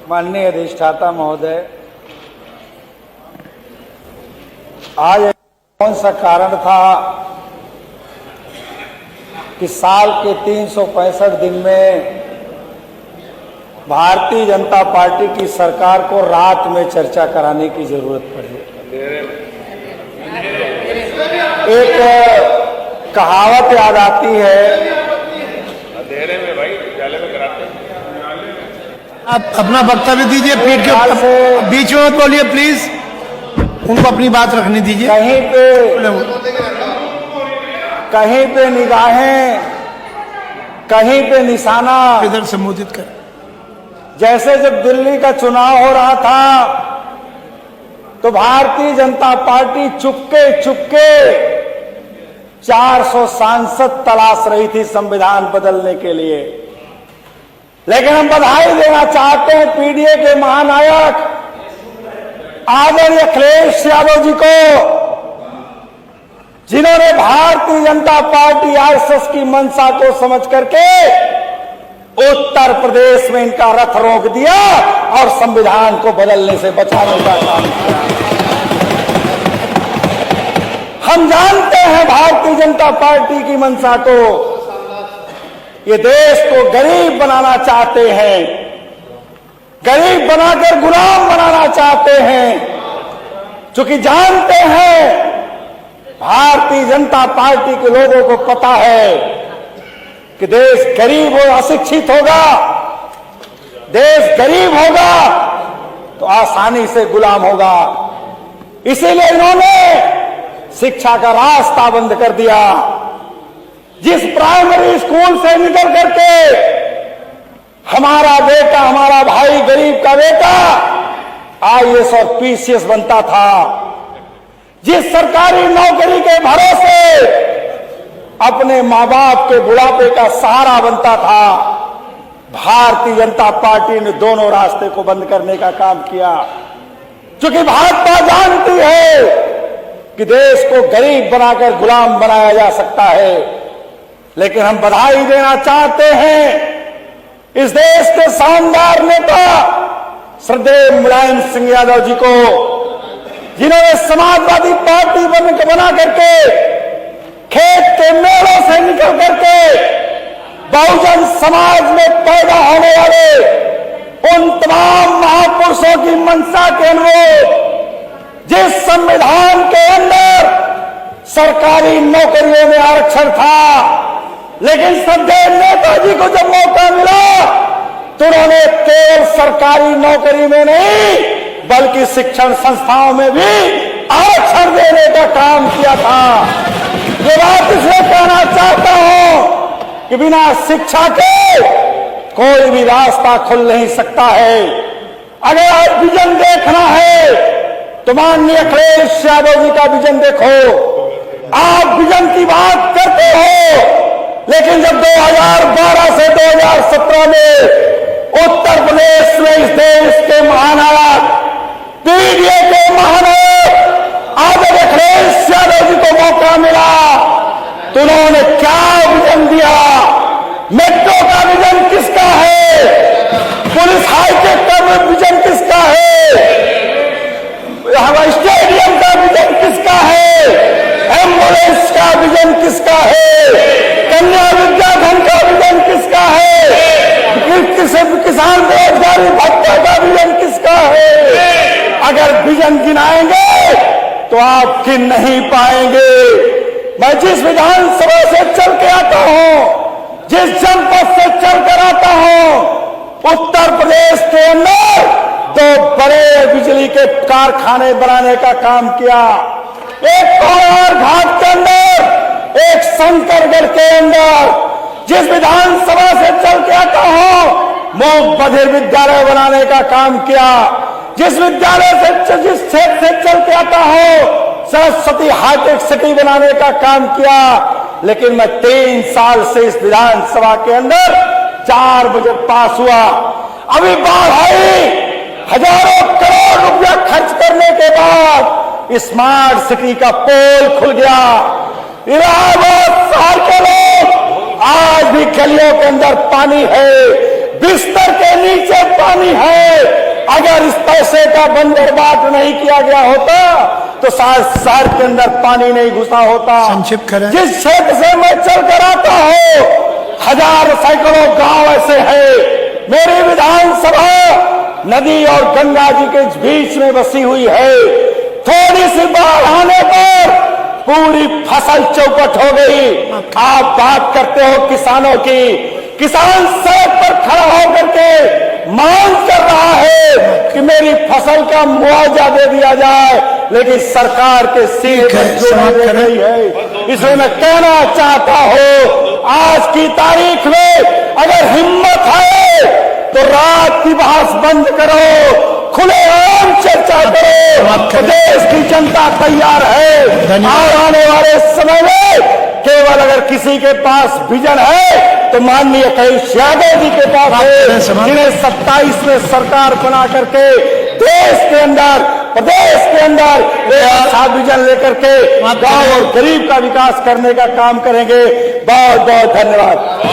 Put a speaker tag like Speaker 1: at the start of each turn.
Speaker 1: माननीय अधिष्ठाता महोदय, आज कौन सा कारण था कि साल के 365 दिन में भारतीय जनता पार्टी की सरकार को रात में चर्चा कराने की जरूरत पड़ी। एक कहावत याद आती है,
Speaker 2: अंधेरे में भाई उजाले में कराते हैं।
Speaker 3: आप अपना वक्तव्य दीजिए, पीठ के बीच में मत बोलिए प्लीज, उनको अपनी बात रखने दीजिए।
Speaker 1: कहीं पे निगाहें, कहीं पे निशाना
Speaker 3: इधर संबोधित कर।
Speaker 1: जैसे जब दिल्ली का चुनाव हो रहा था तो भारतीय जनता पार्टी चुपके चुपके 400 सांसद तलाश रही थी संविधान बदलने के लिए। लेकिन हम बधाई देना चाहते हैं पीडीए के महानायक आदरणीय अखिलेश यादव जी को, जिन्होंने भारतीय जनता पार्टी आरएसएस की मंशा को समझ करके उत्तर प्रदेश में इनका रथ रोक दिया और संविधान को बदलने से बचाने का काम किया। हम जानते हैं भारतीय जनता पार्टी की मंशा को, ये देश को गरीब बनाना चाहते हैं, गरीब बनाकर गुलाम बनाना चाहते हैं, क्योंकि जानते हैं भारतीय जनता पार्टी के लोगों को पता है कि देश गरीब और अशिक्षित होगा, देश गरीब होगा तो आसानी से गुलाम होगा। इसीलिए इन्होंने शिक्षा का रास्ता बंद कर दिया। जिस प्राइमरी स्कूल से निकल करके हमारा बेटा, हमारा भाई, गरीब का बेटा आईएएस और पीसीएस बनता था, जिस सरकारी नौकरी के भरोसे अपने मां बाप के बुढ़ापे का सहारा बनता था, भारतीय जनता पार्टी ने दोनों रास्ते को बंद करने का काम किया। क्योंकि भाजपा जानती है कि देश को गरीब बनाकर गुलाम बनाया जा सकता है। लेकिन हम बधाई देना चाहते हैं इस देश के शानदार नेता श्रद्धेय मुलायम सिंह यादव जी को, जिन्होंने समाजवादी पार्टी बना करके खेत के मेलों से निकल करके बहुजन समाज में पैदा होने वाले उन तमाम महापुरुषों की मंशा के अनुरूप जिस संविधान के अंदर सरकारी नौकरियों में आरक्षण था, लेकिन श्रद्धेय नेताजी को जब मौका मिला तो उन्होंने केवल सरकारी नौकरी में नहीं बल्कि शिक्षण संस्थाओं में भी आरक्षण देने का काम किया था। ये बात इसलिए कहना चाहता हूं कि बिना शिक्षा के कोई भी रास्ता खुल नहीं सकता है। अगर आप विजन देखना है तो माननीय अखिलेश यादव जी का विजन देखो। आप विजन की बात करते हो, लेकिन जब 2012 से 2017 में उत्तर प्रदेश में इस देश के महानायक, पीडीए के महानायक आदरणीय अखिलेश यादव जी को मौका मिला तो उन्होंने क्या विजन दिया? मेट्रो का विजन किसका है? पुलिस हाईटेक का विजन किसका है? स्टेडियम का विजन किसका है? एम्बुलेंस का विजन किसका है? कन्या विद्याधन का विजन किसका है? किसान बेरोजगारी भत्ता का विजन किसका है? अगर विजन गिनाएंगे तो आप गिन नहीं पाएंगे। मैं जिस विधानसभा से चल के आता हूं, जिस जनपद से चल कर आता हूं, उत्तर प्रदेश के अंदर 2 बड़े बिजली के कारखाने बनाने का काम किया। एक कोलार घाट के अंदर, एक शंकरगढ़ के अंदर। जिस विधानसभा से चल के आता हूं, मूक बधिर विद्यालय बनाने का काम किया। जिस विद्यालय से, जिस क्षेत्र से चल के आता हूं, सरस्वती हाईटेक सिटी बनाने का काम किया। लेकिन मैं 3 साल से इस विधानसभा के अंदर 4 बजट पास हुआ। अभी बाढ़ आई, हजारों करोड़ रुपया खर्च करने के बाद स्मार्ट सिटी का पोल खुल गया। इलाहाबाद शहर के लोग आज भी गलियों के अंदर पानी है, बिस्तर के नीचे पानी है, अगर इस पैसे का बंदरबाट नहीं किया गया होता तो शायद शहर के अंदर पानी नहीं घुसा होता।
Speaker 3: संक्षिप्त करें।
Speaker 1: जिस क्षेत्र से मैं चल कर आता हूं, हजार सैकड़ों गांव ऐसे हैं। मेरी विधानसभा नदी और गंगा जी के बीच में बसी हुई है। थोड़ी सी बाढ़ आने पर पूरी फसल चौपट हो गई। आप बात करते हो किसानों की, किसान सड़क पर खड़ा होकर के मांग कर रहा है कि मेरी फसल का मुआवजा दे दिया जाए, लेकिन सरकार के सिर पर जो दे रही है। इसलिए मैं कहना चाहता हूं, आज की तारीख में अगर हिम्मत है तो रात की बहस बंद करो, खुलेआम चर्चा करो। देश की जनता तैयार है। और आने वाले समय में केवल अगर किसी के पास विजन है तो माननीय अखिलेश यादव जी के पास है, जिन्हें 27 में सरकार बना करके देश के अंदर, प्रदेश के अंदर एक अच्छा विजन लेकर के गांव और गरीब का विकास करने का काम करेंगे। बहुत बहुत धन्यवाद।